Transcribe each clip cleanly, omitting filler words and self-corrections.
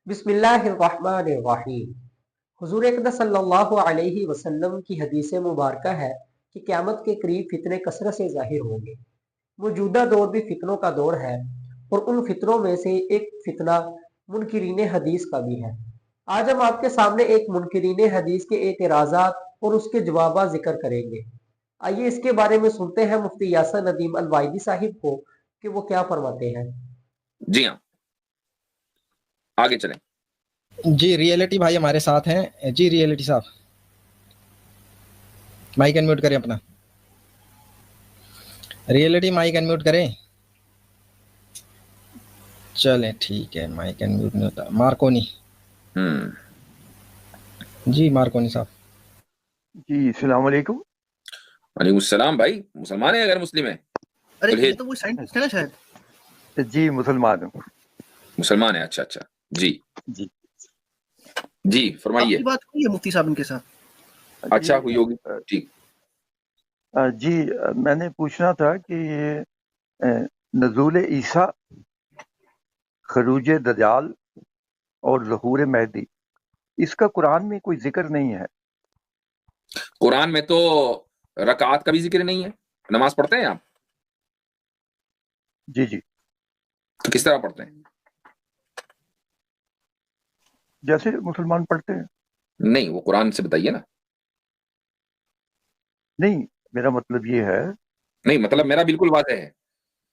بسم اللہ الرحمن الرحیم۔ حضور اقدس صلی اللہ علیہ وسلم کی حدیث مبارکہ ہے کہ قیامت کے قریب فتنے کثرت سے ظاہر ہوں گے۔ موجودہ دور بھی فتنوں کا دور ہے، اور ان فتنوں میں سے ایک فتنہ منکرین حدیث کا بھی ہے۔ آج ہم آپ کے سامنے ایک منکرین حدیث کے اعتراضات اور اس کے جوابات ذکر کریں گے۔ آئیے اس کے بارے میں سنتے ہیں مفتی یاسر ندیم الوائدی صاحب کو کہ وہ کیا فرماتے ہیں۔ جی ہاں، آگے چلیں۔ جی ریئلٹی بھائی ہمارے ساتھ ہیں۔ جی ریئلٹی صاحب مائک انمیوٹ کریں اپنا۔ ریئلٹی مائک انمیوٹ کریں۔ چلیں ٹھیک ہے، مائک انمیوٹ نہیں ہوتا۔ مارکونی جی، مارکونی صاحب جی السلام علیکم۔ وعلیکم السلام۔ بھائی مسلمان ہیں؟ غیر مسلم ہیں؟ ارے یہ تو وہ سائنٹسٹ ہے نا شاید۔ جی مسلمان ہوں۔ مسلمان ہیں، اچھا اچھا، جی جی جی آپ فرمائیے۔ کی بات ہوئی ہے مفتی صاحب ان کے ساتھ؟ اچھا ہوئی ہوگی، ٹھیک۔ جی میں نے پوچھنا تھا کہ یہ نزول عیسیٰ، خروج دجال اور ظہور مہدی، اس کا قرآن میں کوئی ذکر نہیں ہے۔ قرآن میں تو رکعات کا بھی ذکر نہیں ہے۔ نماز پڑھتے ہیں آپ؟ جی جی، تو کس طرح پڑھتے ہیں؟ جیسے مسلمان پڑھتے ہیں۔ نہیں، وہ قرآن سے بتائیے نا۔ نہیں، میرا مطلب یہ ہے، نہیں مطلب میرا بالکل واضح ہے،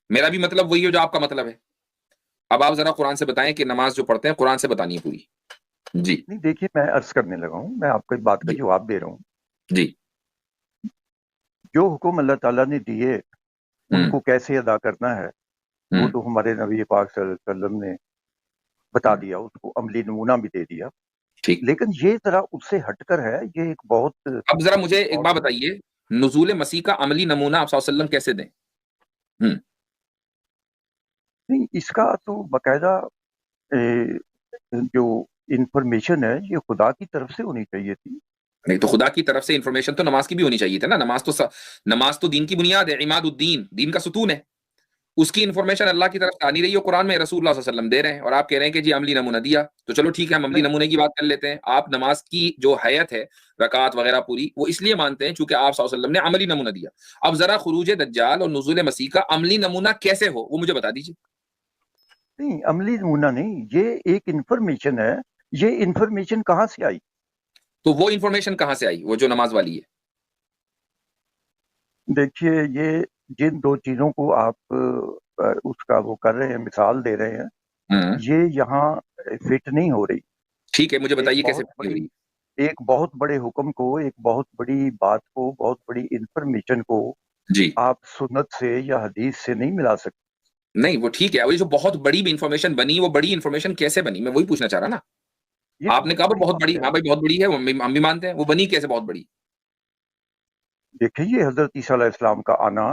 میرا بھی مطلب وہی ہے جو آپ کا مطلب ہے۔ اب آپ ذرا قرآن سے بتائیں کہ نماز جو پڑھتے ہیں قرآن سے بتانی ہے پوری۔ جی نہیں دیکھیے میں عرض کرنے لگا ہوں، میں آپ کی بات کا جی جواب دے رہا ہوں۔ جی جو حکم اللہ تعالیٰ نے دیے ان ہوں کو کیسے ادا کرنا ہے وہ ہوں تو ہمارے نبی پاک صلی اللہ علیہ وسلم نے بتا دیا، اس کو عملی نمونہ بھی دے دیا۔ ٹھیک۔ لیکن یہ ذرا اس سے ہٹ کر ہے، یہ ایک بہت اب ذرا مجھے ایک بات بتائیے، نزول مسیح کا عملی نمونہ آپ صلی اللہ علیہ وسلم کیسے دیں؟ نہیں، اس کا تو باقاعدہ جو انفارمیشن ہے یہ خدا کی طرف سے ہونی چاہیے تھی۔ نہیں تو خدا کی طرف سے انفارمیشن تو نماز کی بھی ہونی چاہیے تھی نا۔ نماز تو دین کی بنیاد ہے، عماد الدین، دین کا ستون ہے۔ اس کی انفارمیشن اللہ کی طرف سے آ نہیں رہی ہے، قرآن میں رسول اللہ صلی اللہ علیہ وسلم دے رہے ہیں، اور آپ کہہ رہے ہیں کہ جی عملی نمونہ دیا۔ تو چلو ٹھیک ہے، ہم عملی نمونے کی بات کر لیتے ہیں۔ آپ نماز کی جو حیت ہے، رکعات وغیرہ پوری، وہ اس لیے مانتے ہیں چونکہ آپ صلی اللہ علیہ وسلم نے عملی نمونہ دیا۔ اب ذرا خروج دجال اور نزول مسیح کا عملی نمونہ کیسے ہو وہ مجھے بتا دیجیے۔ نہیں، عملی نمونہ نہیں، یہ ایک انفارمیشن ہے۔ یہ انفارمیشن کہاں سے آئی؟ تو وہ انفارمیشن کہاں سے آئی، وہ جو نماز والی ہے؟ دیکھیے یہ جن دو چیزوں کو آپ اس کا وہ کر رہے ہیں، مثال دے رہے ہیں، یہ یہاں فٹ نہیں ہو رہی۔ ٹھیک ہے، مجھے بتائیے کیسے بہت بڑی، ایک بہت بڑے حکم کو، ایک بہت بڑی بات کو، بہت بڑی انفارمیشن کو جی آپ سنت سے یا حدیث سے نہیں ملا سکتے۔ نہیں وہ ٹھیک ہے، وہ جو بہت بڑی انفارمیشن بنی، وہ بڑی انفارمیشن کیسے بنی، میں وہی پوچھنا چاہ رہا نا۔ آپ نے کہا وہ بہت بڑی، ہاں بھائی بہت بڑی ہے، ہم بھی مانتے ہیں، وہ بنی کیسے بہت بڑی؟ دیکھیں یہ حضرت عیسیٰ علیہ السلام کا آنا،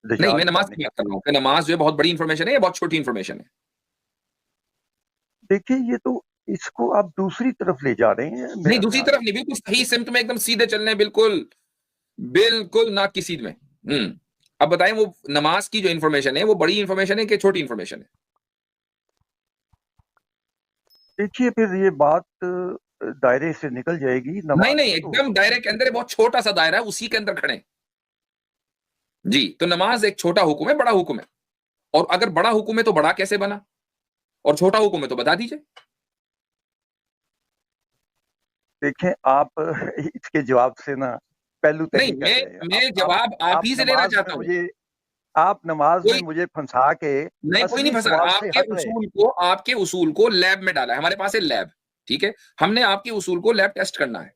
نہیں میں نماز کی بات کر رہا ہوں کہ نماز جو ہے بہت بڑی انفارمیشن ہے یا بہت چھوٹی انفارمیشن ہے؟ دیکھیں یہ تو اس کو آپ دوسری طرف لے جا رہے ہیں۔ نہیں دوسری طرف نہیں، بالکل صحیح سمت میں ایک دم سیدھے چلنے، بالکل بالکل ناک کی سیدھ میں۔ اب بتائیں وہ نماز کی جو انفارمیشن ہے وہ بڑی انفارمیشن ہے کہ چھوٹی انفارمیشن ہے؟ دیکھیے پھر یہ بات دائرے سے نکل جائے گی۔ نہیں ایک دم دائرے کے اندر، بہت چھوٹا سا دائرہ ہے، اسی کے اندر کھڑے۔ جی تو نماز ایک چھوٹا حکم ہے، بڑا حکم ہے، اور اگر بڑا حکم ہے تو بڑا کیسے بنا، اور چھوٹا حکم ہے تو بتا دیجئے۔ دیکھیں آپ اس کے جواب سے نا پہلو نہیں میں جواب آپ ہی سے لینا چاہتا ہوں۔ آپ نماز میں مجھے پھنسا کے نہیں کوئی نہیں پھنسا، آپ کے اصول کو لیب میں ڈالا ہے، ہمارے پاس ہے لیب، ٹھیک ہے، ہم نے آپ کے اصول کو لیب ٹیسٹ کرنا ہے،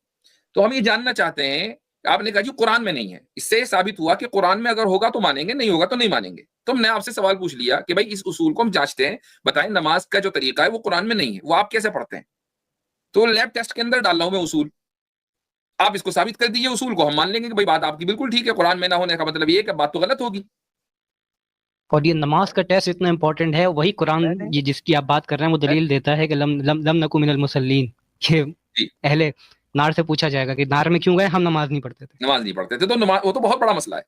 تو ہم یہ جاننا چاہتے ہیں، آپ نے کہا جی قرآن میں نہیں ہے، اس سے ثابت ہوا کہ قرآن میں اگر ہوگا تو مانیں گے، نہیں ہوگا تو نہیں مانیں گے۔ تو ہم نے آپ سے سوال پوچھ لیا کہ بھائی اس اصول کو ہم جانچتے ہیں، بتائیں نماز کا جو طریقہ ہے وہ قرآن میں نہیں ہے، وہ آپ کیسے پڑھتے ہیں؟ تو لیب ٹیسٹ کے اندر ڈال رہا ہوں میں اصول، آپ اس کو ثابت کر دیجیے اصول کو، ہم مان لیں گے کہ بھائی بات آپ کی بالکل ٹھیک ہے، قرآن میں نہ ہونے کا مطلب یہ ہے کہ بات تو غلط ہوگی۔ اور یہ نماز کا ٹیسٹ اتنا امپورٹنٹ ہے، وہی قرآن یہ جس کی آپ بات کر رہے ہیں وہ دلیل دیتا ہے کہ لم نکو من المصلین، کہ اہل نار سے پوچھا جائے گا کہ نار میں کیوں گئے، ہم نماز نہیں پڑھتے تھے، نماز نہیں پڑھتے تھے، تو وہ تو بہت بڑا مسئلہ ہے۔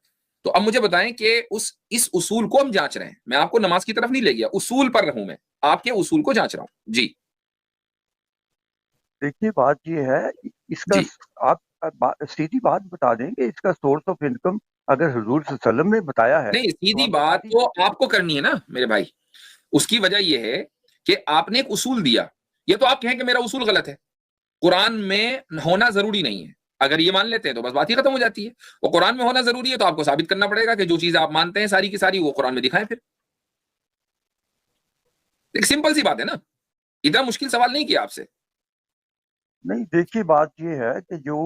تو اب مجھے بتائیں کہ اس اصول کو ہم جانچ رہے ہیں، میں آپ کو نماز کی طرف نہیں لے گیا، اصول پر رہوں میں، آپ کے اصول کو جانچ رہا ہوں۔ جی देखिए बात ये है, इसका जी आप सीधी बात बता दें कि इसका सोर्स ऑफ इनकम अगर हुजूर सल्लल्लाहु अलैहि वसल्लम ने बताया है नहीं, तो सीधी आप बता बात दीजिए। तो आपको करनी है ना मेरे भाई। उसकी वजह यह है कि आपने एक उसूल दिया, ये तो आप कहें कि मेरा उसूल गलत है, कुरान में होना जरूरी नहीं है। अगर ये मान लेते हैं तो बस बात ही खत्म हो जाती है। और कुरान में होना जरूरी है तो आपको साबित करना पड़ेगा कि जो चीज आप मानते हैं सारी की सारी वो कुरान में दिखाएं। फिर एक सिंपल सी बात है ना, इतना मुश्किल सवाल नहीं किया आपसे। नहीं देखिए बात ये है कि जो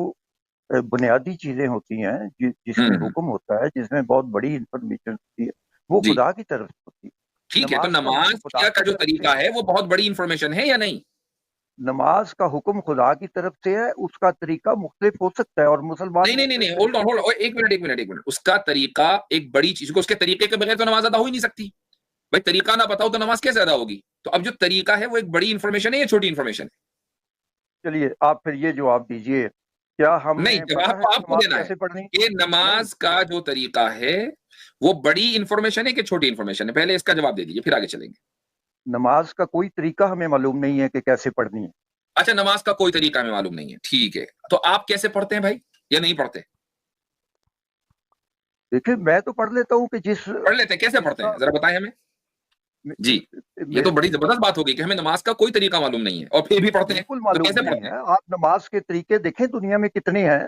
बुनियादी चीजें होती हैं जिसमें हुक्म होता है, जिसमें बहुत बड़ी इंफॉर्मेशन होती है, वो जी खुदा की तरफ से होती है। ठीक है, तो नमाज का हुक्म नमाज खुदा का की जो तरफ तरीका से है वो बहुत बड़ी इंफॉर्मेशन है या नहीं? नमाज का हुक्म खुदा की तरफ से है, उसका तरीका मुख्तलिफ हो सकता है और मुसलमान नहीं नहीं नहीं नहीं, होल्ड ऑन, एक मिनट एक मिनट एक मिनट। उसका तरीका एक बड़ी चीज को, उसके तरीके के बगैर तो नमाज अदा हो ही नहीं सकती भाई। तरीका ना बताओ तो नमाज कैसे अदा होगी? तो अब जो तरीका है वो एक बड़ी इंफॉर्मेशन है या छोटी इंफॉर्मेशन है? चलिए आप फिर ये जवाब दीजिए, क्या नहीं, हमें पता जवाब है तो कि आपको नमाज देना है कैसे पढ़नी? कि नमाज का जो तरीका है वो बड़ी इंफॉर्मेशन है कि छोटी इंफॉर्मेशन है? पहले इसका जवाब दे दीजिए, फिर आगे चलेंगे। नमाज का कोई तरीका हमें मालूम नहीं है कि कैसे पढ़नी है। अच्छा, नमाज का कोई तरीका हमें मालूम नहीं है, ठीक है। तो आप कैसे पढ़ते हैं भाई, या नहीं पढ़ते? देखिए मैं तो पढ़ लेता हूँ कि पढ़ लेते हैं, कैसे पढ़ते हैं जरा बताएं हमें। जी, ये मैं तो बड़ी जबरदस्त बात होगी कि हमें नमाज का कोई तरीका मालूम नहीं है और फिर भी पढ़ते हैं। बिल्कुल तो मालूम कैसे नहीं पढ़ते हैं? है। आप नमाज के तरीके देखें दुनिया में कितने हैं।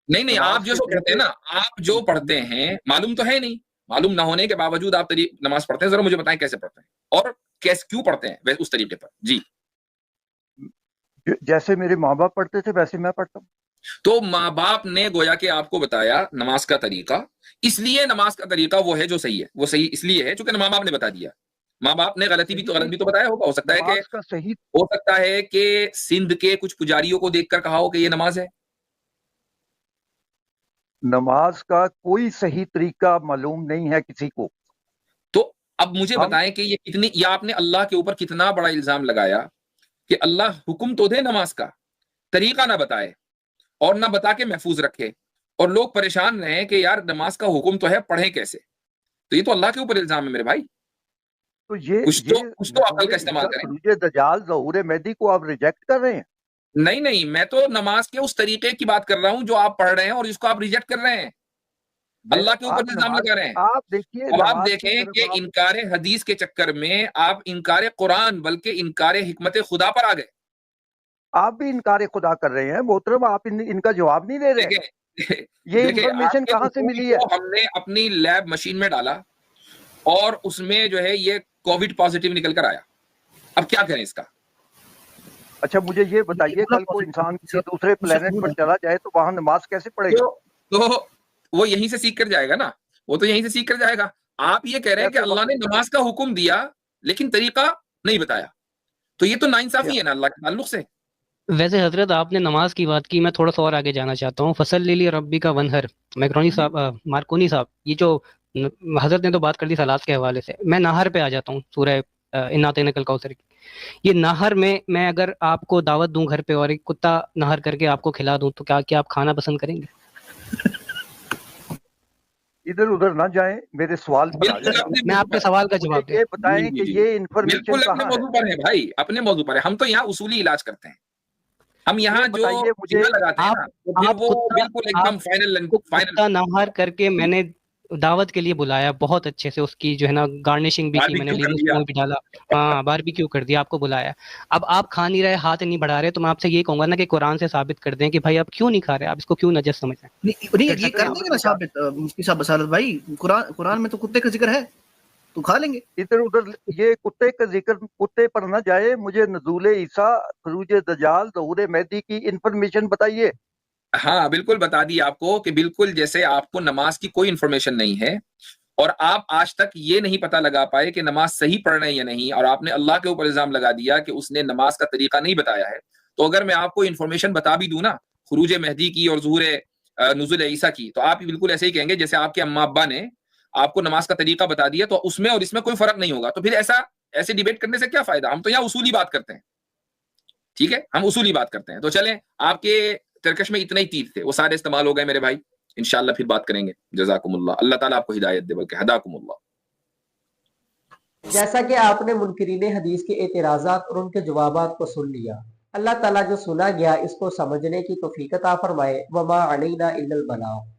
नहीं नहीं, आप नमाज जो के सो पढ़ते हैं तरीके ना, आप जो पढ़ते हैं मालूम तो है नहीं। मालूम ना होने के बावजूद आप नमाज पढ़ते हैं, जरा मुझे बताएं कैसे पढ़ते हैं और कैसे क्यों पढ़ते हैं उस तरीके पर। जी, जैसे मेरे माँ बाप पढ़ते थे वैसे मैं पढ़ता हूँ। तो माँ बाप ने गोया कि आपको बताया नमाज का तरीका, इसलिए नमाज का तरीका वो है जो सही है। वो सही इसलिए है क्योंकि माँ बाप ने बता दिया। माँ बाप ने गलत सही भी तो बताया होगा। नमाज का सही हो सकता है कि सिंध के कुछ पुजारियों को देखकर कहा हो कि ये नमाज है। नमाज का कोई सही तरीका मालूम नहीं है किसी को। तो अब मुझे हम बताएं कि ये आपने अल्लाह के ऊपर कितना बड़ा इल्जाम लगाया कि अल्लाह हुक्म तो दे नमाज का, तरीका ना बताए और ना बता के महफूज रखे, और लोग परेशान रहे कि यार नमाज का हुक्म तो है, पढ़े कैसे? तो ये तो अल्लाह के ऊपर इल्जाम है मेरे भाई। तो ये कुछ तो अकल का इस्तेमाल करें। खरूज दजाल ज़हूर मेहदी को आप रिजेक्ट कर रहे हैं। नहीं नहीं, मैं तो नमाज के उस तरीके की बात कर रहा हूं जो आप पढ़ रहे हैं और जिसको आप रिजेक्ट कर रहे हैं, अल्लाह के ऊपर इल्जाम लगा रहे हैं। आप देखिए अब आप नमाज की देखें तरफ कि आप इनकार हदीस के चक्कर में आप इनकार कुरान बल्कि इनकार हिकमत खुदा पर आ गए। भी इनकार खुदा कर रहे हैं मोहतरम। आप इनका जवाब नहीं दे रहे। देखें ये देखें, इंफॉर्मेशन आपके कहाँ से उसूल मिली है? को हमने अपनी लैब मशीन में डाला और उसमें जो है ये कोविड पॉजिटिव निकल कर आया। अब क्या करें इसका? अच्छा मुझे ये बताइए, कल को इंसान किसी दूसरे प्लेनेट पर चला जाए तो वहां नमाज कैसे पढ़ेगा? तो वो यहीं से सीख कर जाएगा ना, वो तो यहीं से सीख कर जाएगा। आप ये कह रहे हैं कि अल्लाह ने नमाज का हुक्म दिया लेकिन तरीका नहीं बताया, तो ये तो नाइंसाफी है ना अल्लाह के ताल्लुक से। वैसे हजरत आपने नमाज की बात की, मैं थोड़ा सा और आगे जाना चाहता हूँ। फसल लिली रब्बी का वनहर, मैक्रोनी साहब, मार्कोनी साहब, ये जो हजरत ने तो बात कर दी सलात के हवाले से, मैं नाहर पे आ जाता हूँ, सूरह इन्ना अतैनाकल कौसर की। ये नाहर में मैं अगर आपको दावत दूं घर पे और एक कुत्ता नाहर करके आपको खिला दूं तो क्या आप खाना पसंद करेंगे? इधर उधर ना जाएं, मेरे सवाल पर आ जाएं। मैं आपके सवाल का जवाब ये बताएं कि ये इन्फॉर्मेशन बिल्कुल अपने मौजू पर है भाई, अपने मौजू पर है। हम तो यहाँ उसूली इलाज करते हैं। हम यहाँ जो मुझे लगाते हैं ना, तो फिर वो बिल्कुल एकदम फाइनल कुत्ता नाहर करके मैंने दावत के लिए बुलाया, बहुत अच्छे से उसकी जो है ना गार्निशिंग भी की मैंने, लीमू भी डाला, हाँ बारबेक्यू कर दिया, आपको बुलाया। अब आप खा नहीं रहे, हाथ नहीं बढ़ा रहे, तो मैं आपसे ये कहूंगा ना कि कुरान से साबित कर दें कि भाई आप क्यों नहीं खा रहे, आप इसको क्यों नजस समझ रहे हैं। नहीं ये कर देंगे ना साबित मुफ्ती साहब बसारत भाई, कुरान में तो कुत्ते का जिक्र है, तो खा लेंगे। इधर उधर ये कुत्ते का जिक्र कुत्ते पर ना जाए। मुझे नज़ूल ईसा, खरूज दजाल, ज़हूर मेहदी की इंफॉर्मेशन बताइए। हाँ बिल्कुल बता दी आपको कि बिल्कुल जैसे आपको नमाज की कोई इंफॉर्मेशन नहीं है और आप आज तक ये नहीं पता लगा पाए कि नमाज सही पढ़ रहे हैं या नहीं, और आपने अल्लाह के ऊपर इल्जाम लगा दिया कि उसने नमाज का तरीका नहीं बताया है, तो अगर मैं आपको इंफॉर्मेशन बता भी दूं ना खरूज मेहदी की और ज़हूर नुज़ूल ईसा की, तो आप बिल्कुल ऐसे ही कहेंगे जैसे आपके अम्मा अब्बा ने आपको नमाज का तरीका बता दिया, तो उसमें और इसमें कोई फर्क नहीं होगा। तो फिर ऐसे डिबेट करने से क्या फायदा? हम तो यहाँ उसूली बात करते हैं, ठीक है, हम उसूली बात करते हैं। तो चलें, आपके तरकश में इतने ही तीर थे, वो सारे इस्तेमाल हो गए मेरे भाई। इंशाअल्लाह फिर बात करेंगे। जज़ाकुमुल्लाह, अल्लाह ताला आपको हिदायत दे, बल्कि हदाकुमुल्लाह। जैसा कि आपने मुनकरीन हदीस के एतराज़ात और उनके जवाबात को सुन लिया, اللہ تعالیٰ جو سنا گیا اس کو سمجھنے کی توفیق عطا فرمائے۔ وما علینا الا البلاغ۔